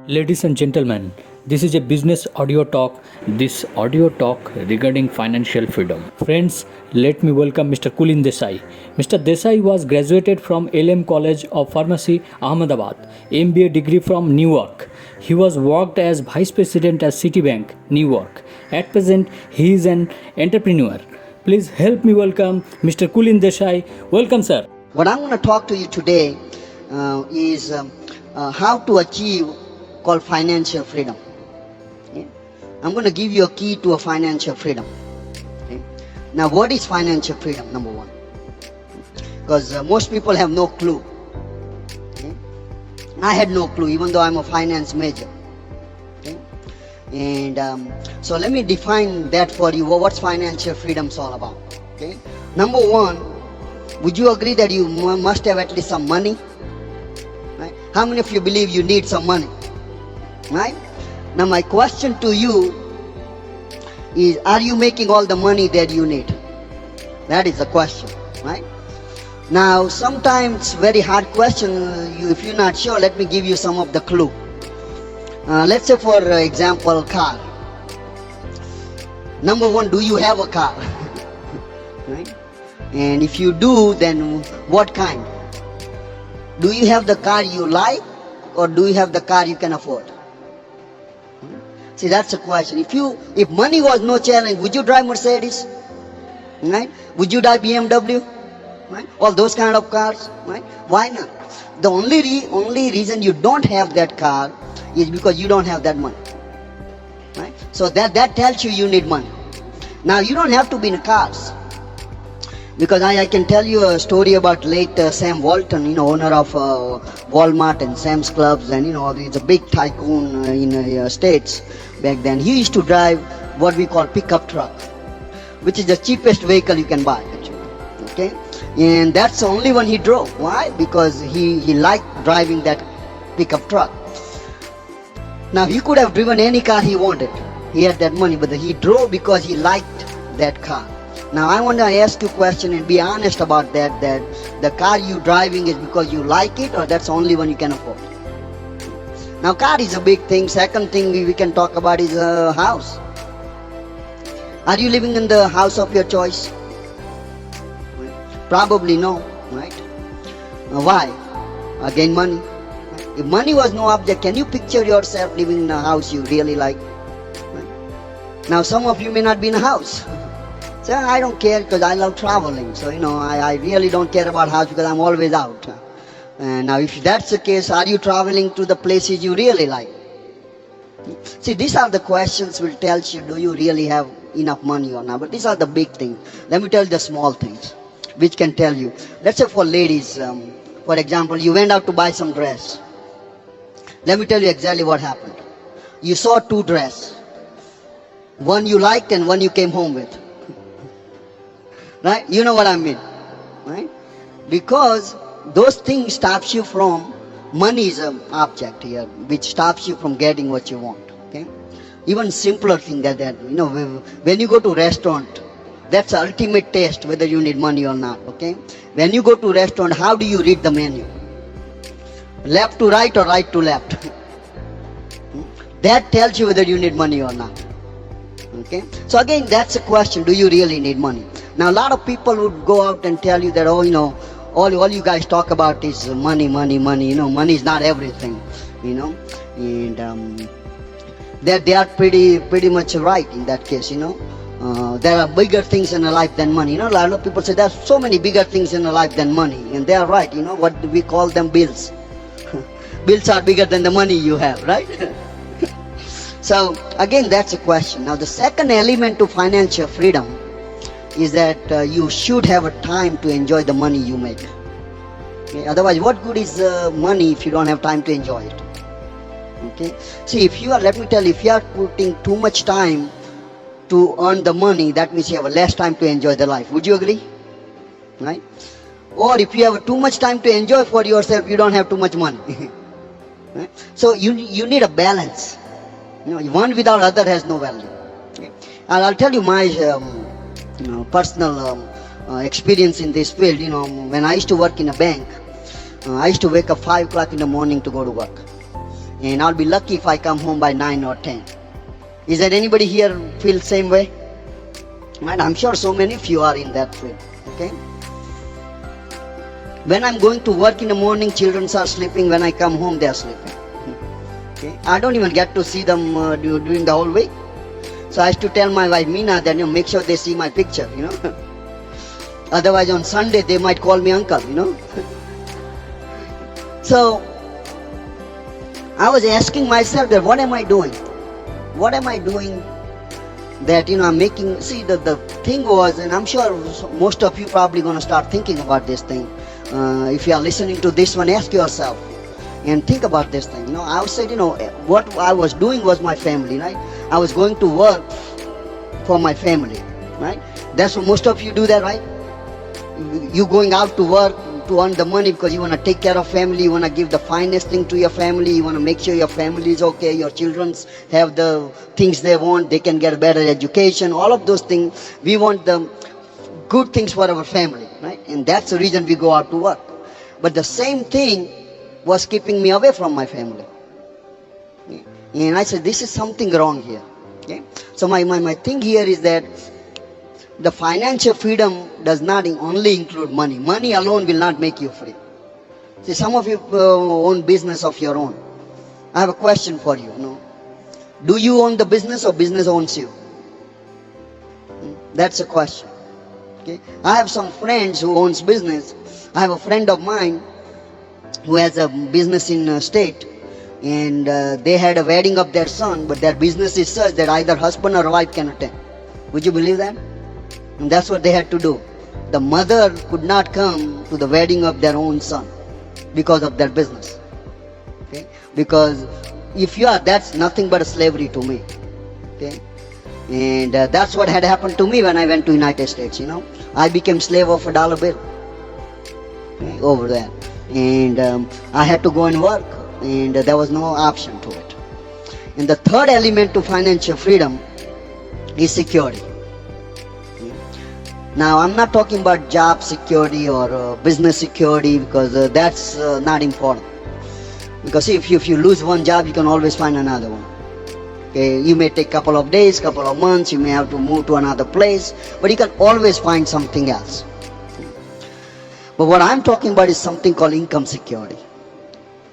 Ladies and gentlemen, this is a business audio talk. This audio talk regarding financial freedom. Friends, let me welcome Mr. Kulin Desai. Mr. Desai was graduated from LM College of Pharmacy, Ahmedabad, MBA degree from Newark. He was worked as Vice President at Citibank, Newark. At present, he is an entrepreneur. Please help me welcome Mr. Kulin Desai. Welcome, sir. What I'm going to talk to you today is how to achieve called financial freedom. Okay? I'm going to give you a key to a financial freedom. Okay? Now, what is financial freedom? Number one, because most people have no clue. Okay? I had no clue, even though I'm a finance major. Okay? And so let me define that for you. What's financial freedom all about? Okay? Number one, would you agree that you must have at least some money? Right? How many of you believe you need some money? Right? Now my question to you is, are you making all the money that you need? That is the question, right? Now sometimes very hard question, if you're not sure, let me give you some of the clue. Let's say for example, car. Number one, do you have a car? Right? And if you do, then what kind? Do you have the car you like, or do you have the car you can afford? See, that's the question. If money was no challenge, would you drive Mercedes? Right? Would you drive BMW? Right? All those kind of cars, right? Why not? The only reason you don't have that car is because you don't have that money. Right? So that tells you need money. Now you don't have to be in cars. Because I can tell you a story about late Sam Walton, owner of Walmart and Sam's Clubs, and he's a big tycoon in the States back then. He used to drive what we call pickup truck, which is the cheapest vehicle you can buy, actually. Okay, and that's the only one he drove. Why? Because he liked driving that pickup truck. Now he could have driven any car he wanted. He had that money, but he drove because he liked that car. Now I want to ask you a question and be honest about that the car you driving is because you like it, or that's the only one you can afford. Now car is a big thing. Second thing we can talk about is a house. Are you living in the house of your choice? Probably no, right? Why? Again, money. If money was no object, can you picture yourself living in a house you really like? Now some of you may not be in a house. So I don't care because I love traveling. So I really don't care about house because I'm always out. And now if that's the case, are you traveling to the places you really like? See, these are the questions which tells you, do you really have enough money or not? But these are the big things. Let me tell you the small things which can tell you. Let's say for ladies, for example, you went out to buy some dress. Let me tell you exactly what happened. You saw two dresses. One you liked and one you came home with. Right? You know what I mean, right? Because those things stops you from, money is an object here, which stops you from getting what you want, okay? Even simpler thing that, when you go to restaurant, that's the ultimate test whether you need money or not, okay? When you go to restaurant, how do you read the menu? Left to right or right to left? That tells you whether you need money or not, okay? So again, that's a question, do you really need money? Now a lot of people would go out and tell you that, all you guys talk about is money, money, money. Money is not everything, and they are pretty much right in that case. There are bigger things in a life than money. A lot of people say there's so many bigger things in a life than money, and they are right. What we call them, bills. Bills are bigger than the money you have, right? So again, that's a question. Now the second element to financial freedom is that you should have a time to enjoy the money you make. Okay? Otherwise, what good is money if you don't have time to enjoy it? Okay. See, let me tell you, if you are putting too much time to earn the money, that means you have less time to enjoy the life. Would you agree? Right? Or if you have too much time to enjoy for yourself, you don't have too much money. Right? So you need a balance. One without other has no value. Okay? And I'll tell you my personal experience in this field. When I used to work in a bank, I used to wake up 5 o'clock in the morning to go to work. and I'll be lucky if I come home by 9 or 10. Is there anybody here feel same way? And I'm sure so many of you are in that field. Okay. When I'm going to work in the morning, children are sleeping. When I come home, they are sleeping. Okay. I don't even get to see them during the whole week. So I used to tell my wife Meena that make sure they see my picture. Otherwise on Sunday they might call me uncle. So I was asking myself that what am I doing? What am I doing that I'm making? See, the thing was, and I'm sure most of you probably going to start thinking about this thing. If you are listening to this one, ask yourself and think about this thing. I said, what I was doing was my family, right? I was going to work for my family, right? That's what most of you do that, right? You going out to work to earn the money because you want to take care of family, you want to give the finest thing to your family, you want to make sure your family is okay, your children have the things they want, they can get a better education, all of those things. We want the good things for our family, right? And that's the reason we go out to work. But the same thing was keeping me away from my family. And I said, this is something wrong here. Okay? So my thing here is that the financial freedom does not only include money. Money alone will not make you free. See, some of you own business of your own. I have a question for you. Do you own the business or business owns you? That's a question. Okay? I have some friends who owns business. I have a friend of mine who has a business in state, and they had a wedding of their son, but their business is such that either husband or wife can attend. Would you believe that? And that's what they had to do. The mother could not come to the wedding of their own son because of their business. Okay? Because if you are, that's nothing but a slavery to me. Okay? And that's what had happened to me when I went to United States. I became slave of a dollar bill. Okay? Over there. And I had to go and work, and there was no option to it. And the third element to financial freedom is security. Now, I'm not talking about job security or business security, because that's not important. Because if you lose one job, you can always find another one. Okay, you may take a couple of days, couple of months, you may have to move to another place, but you can always find something else. But what I'm talking about is something called income security,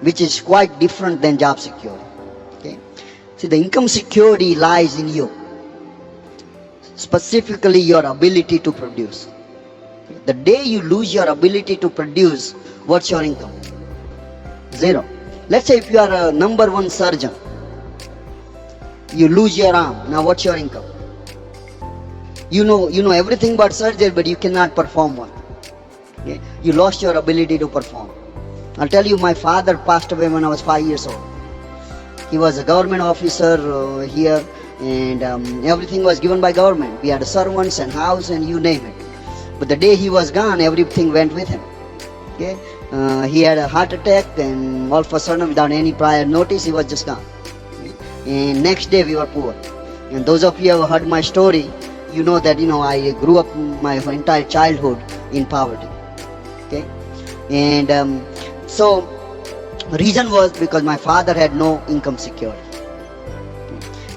which is quite different than job security. Okay? See, the income security lies in you. Specifically your ability to produce. The day you lose your ability to produce, what's your income? Zero. Let's say if you are a number one surgeon, you lose your arm, now what's your income? You know everything about surgery, but you cannot perform one. Okay? You lost your ability to perform. I'll tell you, my father passed away when I was 5 years old. He was a government officer here, and everything was given by government. We had servants and house and you name it. But the day he was gone, everything went with him. Okay? He had a heart attack, and all of a sudden, without any prior notice, he was just gone. And next day we were poor. And those of you who have heard my story, you know that I grew up my entire childhood in poverty. Okay? And so reason was because my father had no income security.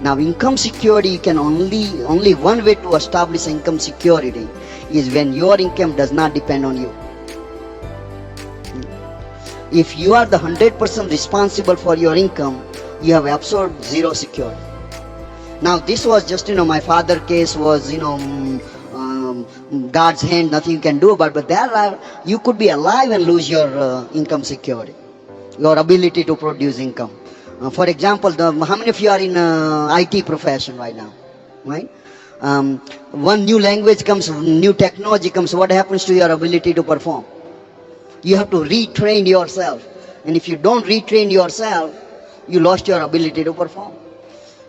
Now, income security, you can only one way to establish income security is when your income does not depend on you. If you are the 100% responsible for your income, you have absolute zero security. Now, this was just, my father's case was, God's hand, nothing you can do about it. But there you could be alive and lose your income security, your ability to produce income. For example, how many of you are in IT profession right now? Right? One new language comes, new technology comes, what happens to your ability to perform? You have to retrain yourself. And if you don't retrain yourself, you lost your ability to perform.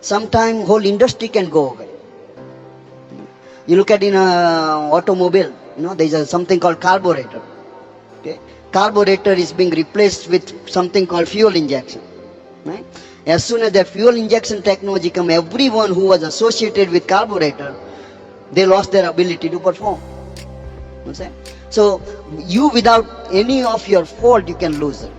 Sometimes whole industry can go away. You look at in an automobile, there's something called carburetor. Okay? Carburetor is being replaced with something called fuel injection. Right? As soon as that fuel injection technology come, everyone who was associated with carburetor, they lost their ability to perform. Understand? So you, without any of your fault, you can lose it.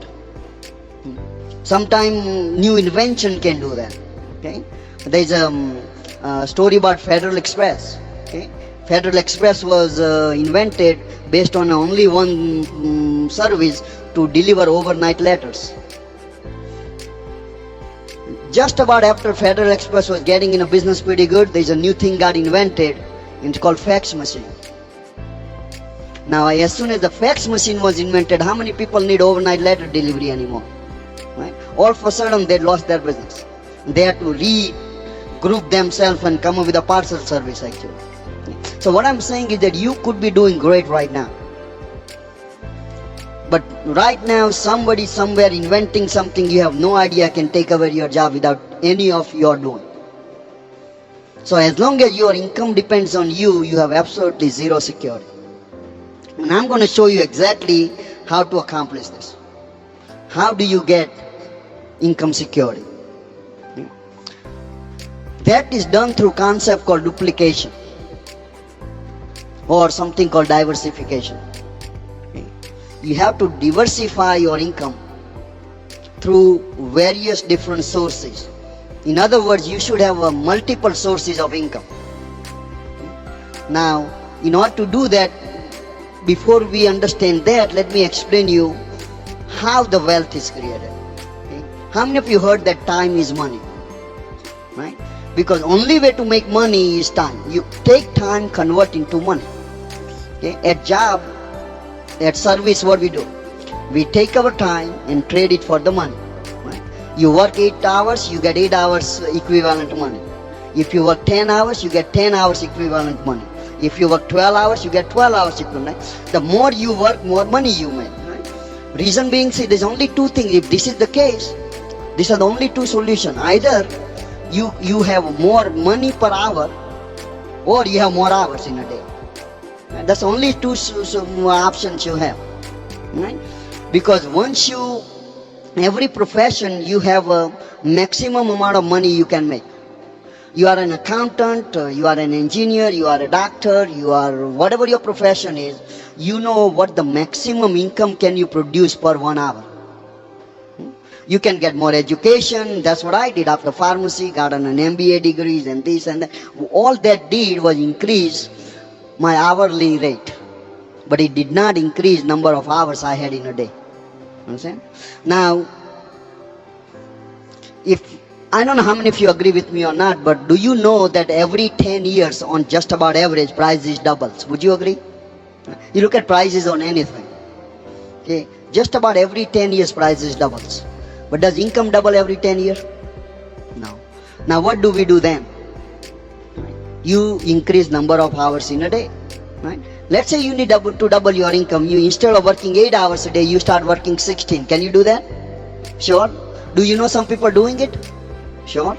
Sometime new invention can do that. Okay, there's a story about Federal Express. Okay, Federal Express was invented based on only one service to deliver overnight letters. Just about after Federal Express was getting in a business pretty good, there's a new thing got invented, and it's called fax machine. Now, as soon as the fax machine was invented, how many people need overnight letter delivery anymore? Right? All of a sudden, they lost their business. They had to regroup themselves and come up with a parcel service actually. So what I'm saying is that you could be doing great right now. But right now, somebody somewhere inventing something you have no idea can take over your job without any of your doing. So as long as your income depends on you, you have absolutely zero security. And I'm going to show you exactly how to accomplish this. How do you get income security? That is done through concept called duplication or something called diversification. You have to diversify your income through various different sources. In other words, you should have multiple sources of income. Now, in order to do that, before we understand that, let me explain you how the wealth is created. Okay? How many of you heard that time is money? Right? Because only way to make money is time. You take time, convert into money. Okay? At job, at service, what we do? We take our time and trade it for the money. Right? You work 8 hours, you get 8 hours equivalent money. If you work 10 hours, you get 10 hours equivalent money. If you work 12 hours, you get 12 hours equivalent. The more you work, more money you make. Right? Reason being, see, there's only two things. If this is the case, these are the only two solutions. Either you have more money per hour, or you have more hours in a day. Right? That's only two options you have. Right? Because once every profession, you have a maximum amount of money you can make. You are an accountant, you are an engineer, you are a doctor, you are whatever your profession is, you know what the maximum income can you produce per 1 hour. You can get more education. That's what I did after pharmacy, got an MBA degrees and this and that. All that did was increase my hourly rate, but it did not increase number of hours I had in a day. Understand? Now, I don't know how many of you agree with me or not, but do you know that every 10 years on just about average, prices doubles? Would you agree? You look at prices on anything. Okay, just about every 10 years prices doubles. But does income double every 10 years? No. Now what do we do then? You increase number of hours in a day. Right? Let's say you need to double your income. You, instead of working 8 hours a day, you start working 16. Can you do that? Sure. Do you know some people doing it? Sure.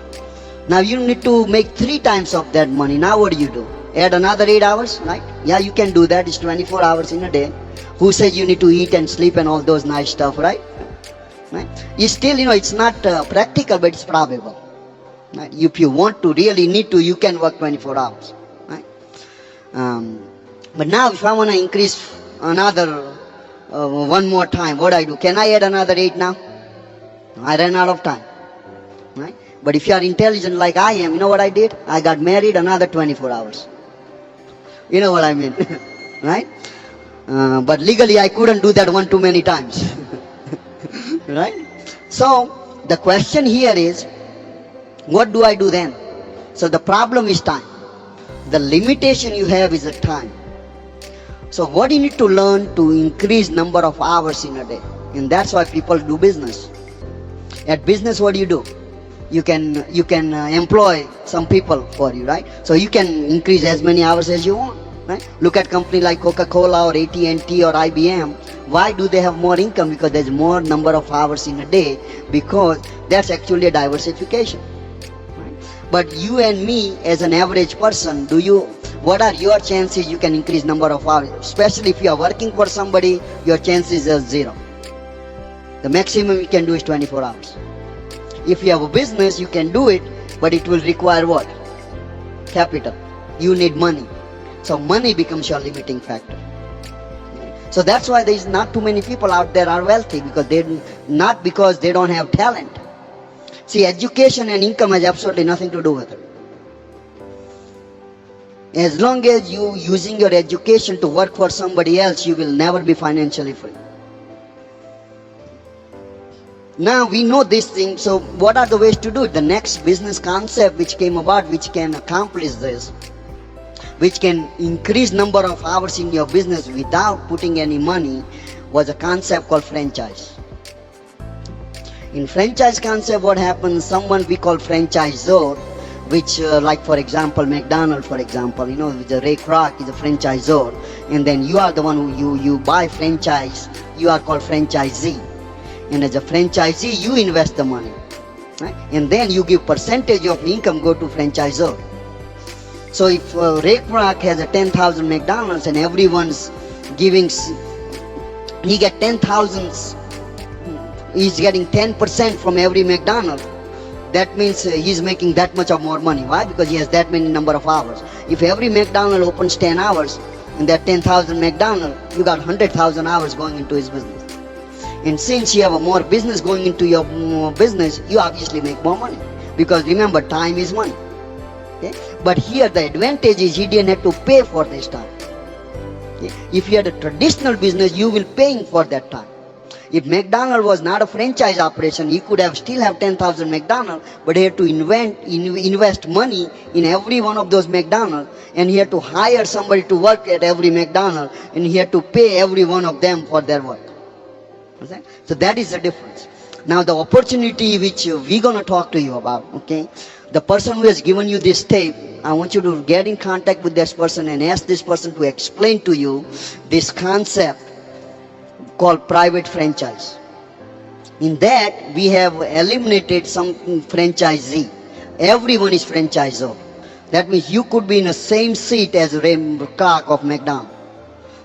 Now you need to make 3 times of that money. Now what do? Add another 8 hours, right? Yeah, you can do that. It's 24 hours in a day. Who says you need to eat and sleep and all those nice stuff, right? Right? It's still, it's not practical, but it's probable. Right? If you want to, really need to, you can work 24 hours. Right? But now if I want to increase another one more time, what I do? Can I add another 8 now? I ran out of time. Right? But if you are intelligent like I am, you know what I did? I got married another 24 hours. You know what I mean? Right? But legally I couldn't do that one too many times. Right? So the question here is, what do I do then? So the problem is time. The limitation you have is the time. So what you need to learn to increase number of hours in a day. And that's why people do business. At business, what do? You can employ some people for you, right? So you can increase as many hours as you want, right? Look at company like Coca-Cola or AT&T or IBM. Why do they have more income? Because there's more number of hours in a day, because that's actually a diversification. Right? But you and me as an average person, what are your chances you can increase number of hours? Especially if you are working for somebody, your chances are 0. The maximum you can do is 24 hours. If you have a business, you can do it, but it will require what? Capital. You need money. So money becomes your limiting factor. So that's why there is not too many people out there are wealthy, because not because they don't have talent. See, education and income has absolutely nothing to do with it. As long as you using your education to work for somebody else, you will never be financially free. Now we know this thing, so what are the ways to do it? The next business concept which came about, which can accomplish this, which can increase number of hours in your business without putting any money, was a concept called franchise. In franchise concept, what happens, someone we call franchisor, which like for example McDonald's, for example, the Ray Kroc is a franchisor, and then you are the one who you buy franchise, you are called franchisee. And as a franchisee, you invest the money, right? And then you give percentage of income go to franchisor. So if Ray Kroc has a 10,000 McDonald's and everyone's giving, he get 10,000, he's getting 10% from every McDonald's. That means he's making that much of more money. Why? Because he has that many number of hours. If every McDonald's opens 10 hours, and that 10,000 McDonald's, you got 100,000 hours going into his business. And since you have a more business going into your business, you obviously make more money. Because remember, time is money. Okay? But here the advantage is he didn't have to pay for this time. Okay? If you had a traditional business, you will paying for that time. If McDonald's was not a franchise operation, he could have still have 10,000 McDonald's, but he had to invest money in every one of those McDonald's, and he had to hire somebody to work at every McDonald's, and he had to pay every one of them for their work. So that is the difference. Now the opportunity which we're going to talk to you about, okay, the person who has given you this tape, I want you to get in contact with this person and ask this person to explain to you this concept called private franchise. In that, we have eliminated some franchisee. Everyone is franchisor. That means you could be in the same seat as Ray Kroc of McDonald's.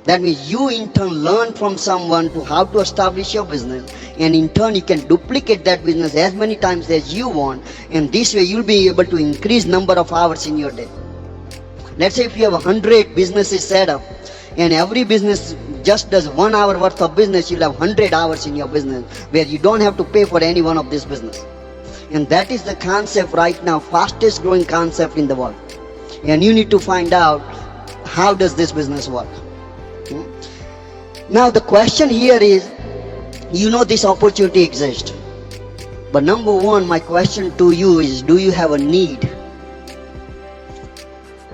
That means you in turn learn from someone to how to establish your business, and in turn you can duplicate that business as many times as you want, and this way you'll be able to increase number of hours in your day. Let's say if you have 100 businesses set up, and every business just does 1 hour worth of business, you'll have 100 hours in your business where you don't have to pay for any one of this business. And that is the concept right now, fastest growing concept in the world. And you need to find out how does this business work. Now the question here is, this opportunity exists. But number one, my question to you is, do you have a need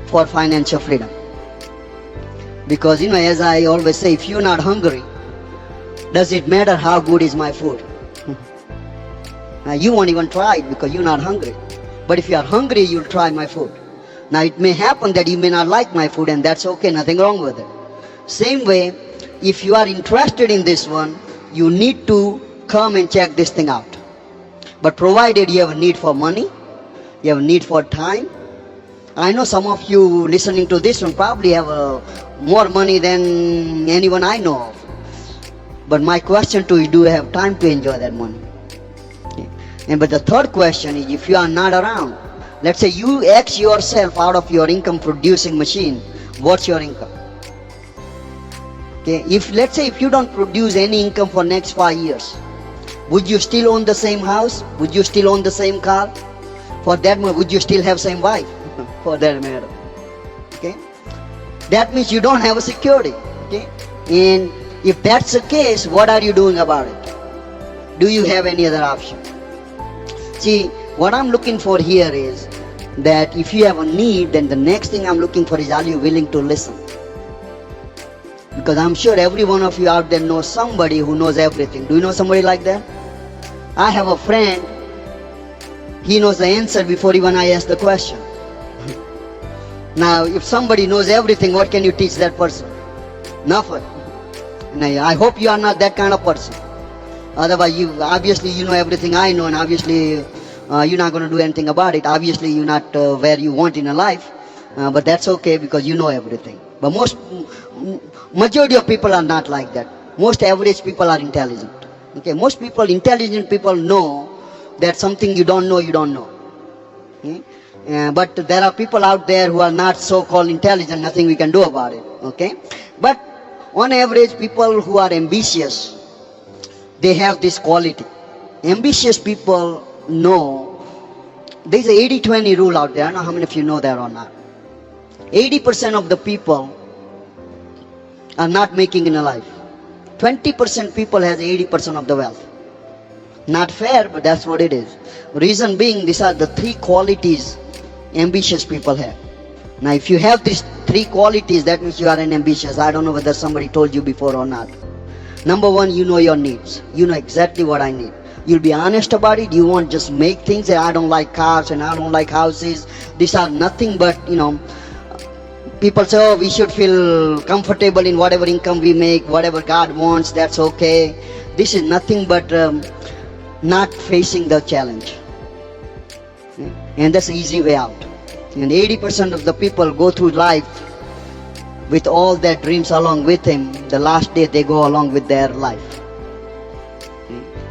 for financial freedom? Because as I always say, if you're not hungry, does it matter how good is my food? Now you won't even try it because you're not hungry. But if you are hungry, you'll try my food. Now it may happen that you may not like my food, and that's okay, nothing wrong with it. Same way, if you are interested in this one, you need to come and check this thing out. But provided you have a need for money, you have a need for time. I know some of you listening to this one probably have more money than anyone I know of. But my question to you, do you have time to enjoy that money? Okay. But the third question is, if you are not around, let's say you ask yourself out of your income producing machine, what's your income? Okay, let's say if you don't produce any income for next 5 years, would you still own the same house? Would you still own the same car? For that matter, would you still have same wife? For that matter. Okay, that means you don't have a security. Okay, and if that's the case, what are you doing about it? Do you have any other option? See, what I'm looking for here is that if you have a need, then the next thing I'm looking for is, are you willing to listen? Because I'm sure every one of you out there knows somebody who knows everything. Do you know somebody like that? I have a friend, he knows the answer before even I ask the question. Now, if somebody knows everything, what can you teach that person? Nothing. And I hope you are not that kind of person. Otherwise, obviously you know everything I know, and obviously you're not going to do anything about it. Obviously you're not where you want in a life, but that's okay because you know everything. But majority of people are not like that. Most average people are intelligent. Okay, most intelligent people know that something you don't know, you don't know. Okay? But there are people out there who are not so-called intelligent, nothing we can do about it. Okay, but On average, people who are ambitious, they have this quality. Ambitious people know there's a 80-20 rule out there. I don't know how many of you know that or not. 80% of the people are not making in a life. 20% people has 80% of the wealth. Not fair, but that's what it is. Reason being, these are the three qualities ambitious people have. Now, if you have these three qualities, that means you are an ambitious. I don't know whether somebody told you before or not. Number one, you know your needs. You know exactly what I need. You'll be honest about it. You won't just make things that I don't like cars and I don't like houses. These are nothing but, people say, oh, we should feel comfortable in whatever income we make, whatever God wants, that's okay. This is nothing but not facing the challenge. And that's the easy way out. And 80% of the people go through life with all their dreams along with him. The last day they go along with their life.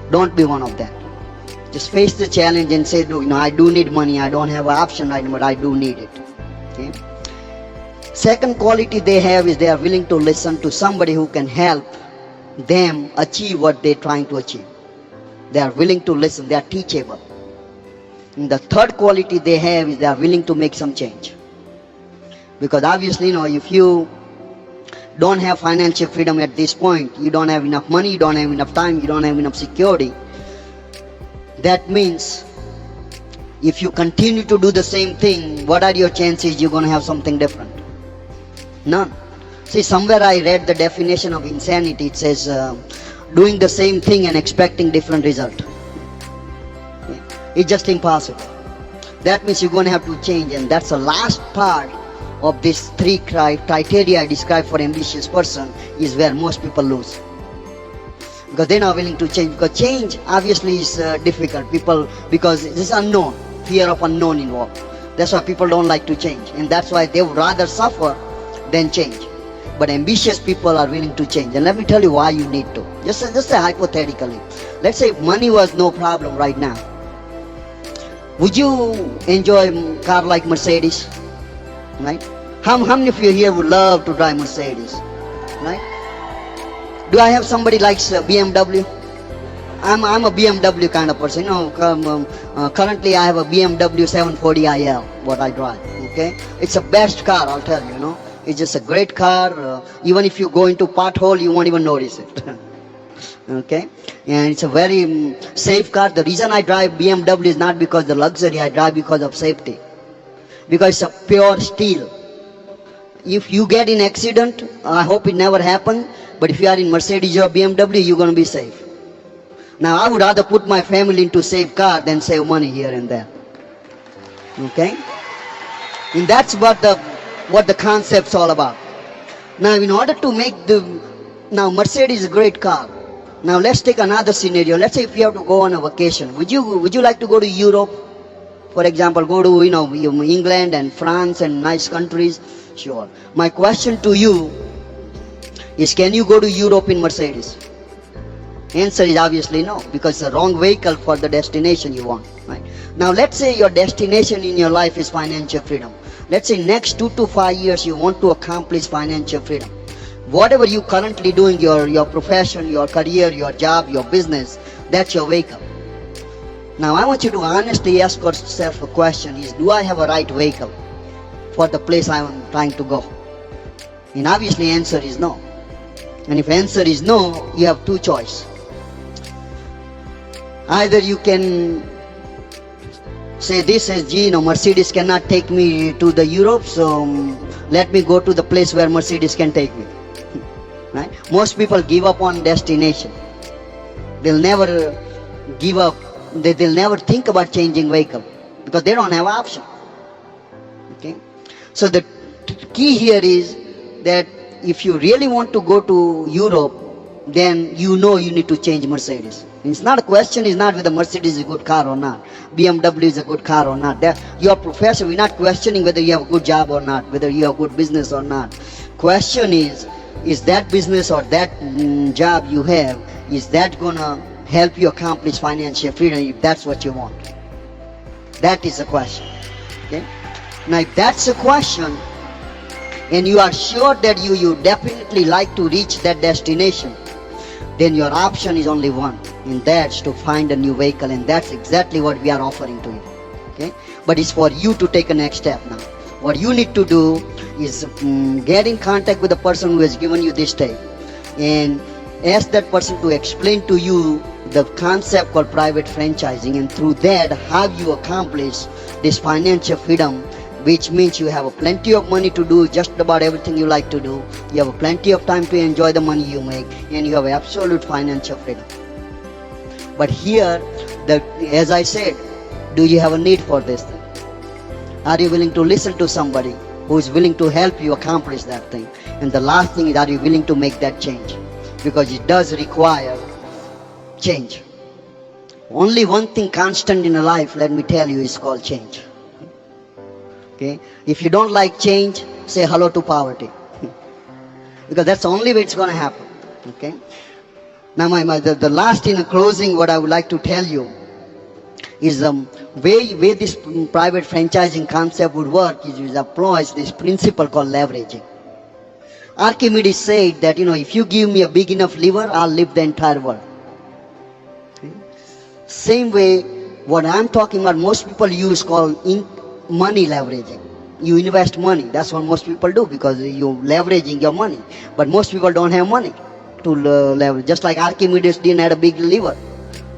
Don't be one of them. Just face the challenge and say, I do need money. I don't have an option right now, but I do need it. Okay? Second quality they have is they are willing to listen to somebody who can help them achieve what they're trying to achieve. They are willing to listen. They are teachable. And the third quality they have is they are willing to make some change. Because obviously, if you don't have financial freedom at this point, you don't have enough money, you don't have enough time, you don't have enough security. That means if you continue to do the same thing, what are your chances you're going to have something different? None. See, somewhere I read the definition of insanity. It says doing the same thing and expecting different result. It's just impossible. That means you're going to have to change, and that's the last part of these three criteria I described for ambitious person is where most people lose. Because they're not willing to change. Because change obviously is difficult. Because this is unknown, fear of unknown involved. That's why people don't like to change, and that's why they would rather suffer than change. But ambitious people are willing to change. And let me tell you why you need to. Just say hypothetically. Let's say if money was no problem right now, would you enjoy a car like Mercedes? Right? How many of you here would love to drive Mercedes? Right? Do I have somebody likes BMW? I'm a BMW kind of person. Currently I have a BMW 740iL, what I drive. Okay? It's the best car, I'll tell you. It's just a great car. Even if you go into pothole, you won't even notice it. Okay? And it's a very safe car. The reason I drive BMW is not because of the luxury, I drive because of safety. Because it's a pure steel. If you get in accident, I hope it never happens, but if you are in Mercedes or BMW, you're going to be safe. Now, I would rather put my family into safe car than save money here and there. Okay? And that's what the concept's all about. Now, in order to make Mercedes is a great car. Now, let's take another scenario. Let's say if you have to go on a vacation. Would you like to go to Europe? For example, go to England and France and nice countries? Sure. My question to you is, can you go to Europe in Mercedes? Answer is obviously no, because it's the wrong vehicle for the destination you want. Right? Now let's say your destination in your life is financial freedom. Let's say next 2 to 5 years you want to accomplish financial freedom. Whatever you currently doing, your profession, your career, your job, your business, that's your vehicle. Now I want you to honestly ask yourself a question is, do I have a right vehicle for the place I am trying to go? And obviously answer is no. And if answer is no, you have two choices. Either you can say this as Mercedes cannot take me to the Europe, so let me go to the place where Mercedes can take me. Right? Most people give up on destination. They'll never give up. They'll never think about changing vehicle because they don't have option. Okay? So the key here is that if you really want to go to Europe, then you need to change Mercedes. It's not a question is not whether Mercedes is a good car or not. BMW is a good car or not. Your profession, we're not questioning whether you have a good job or not, whether you have good business or not. Question is that business or that job you have, is that gonna help you accomplish financial freedom if that's what you want? That is the question. Okay? Now if that's the question, and you are sure that you definitely like to reach that destination, then your option is only one, and that's to find a new vehicle, and that's exactly what we are offering to you. Okay, but it's for you to take a next step now. What you need to do is get in contact with the person who has given you this tape and ask that person to explain to you the concept called private franchising, and through that how you accomplish this financial freedom, which means you have plenty of money to do just about everything you like to do, you have plenty of time to enjoy the money you make, and you have absolute financial freedom. But here, as I said, do you have a need for this thing? Are you willing to listen to somebody who is willing to help you accomplish that thing? And the last thing is, are you willing to make that change? Because it does require change. Only one thing constant in a life, let me tell you, is called change. Okay? If you don't like change, say hello to poverty. Because that's the only way it's going to happen. Okay? Now, the last in closing, what I would like to tell you is way this private franchising concept would work is it employs this principle called leveraging. Archimedes said that, if you give me a big enough liver, I'll live the entire world. Okay? Same way, what I'm talking about, most people use called money leveraging. You invest money. That's what most people do, because you're leveraging your money. But most people don't have money to leverage. Just like Archimedes didn't have a big liver.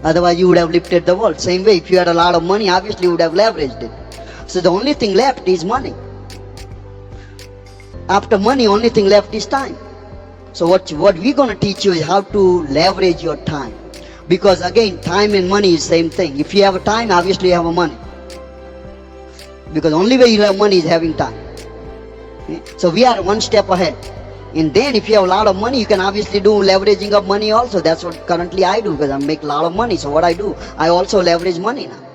Otherwise, you would have lifted the world. Same way, if you had a lot of money, obviously you would have leveraged it. So the only thing left is money. After money, only thing left is time. So what we're going to teach you is how to leverage your time. Because again, time and money is same thing. If you have a time, obviously you have a money. Because only way you have money is having time. Okay? So we are one step ahead. And then if you have a lot of money, you can obviously do leveraging of money also. That's what currently I do, because I make a lot of money. So what I do, I also leverage money now.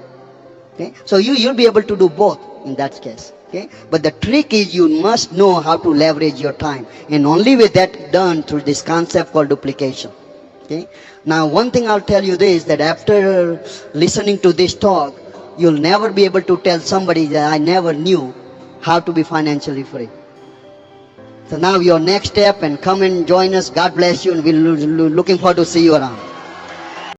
Okay? So you'll be able to do both in that case. Okay? But the trick is you must know how to leverage your time. And only with that done through this concept called duplication. Okay? Now one thing I'll tell you this, that after listening to this talk, you'll never be able to tell somebody that I never knew how to be financially free. So now your next step, and come and join us. God bless you, and we're looking forward to see you around.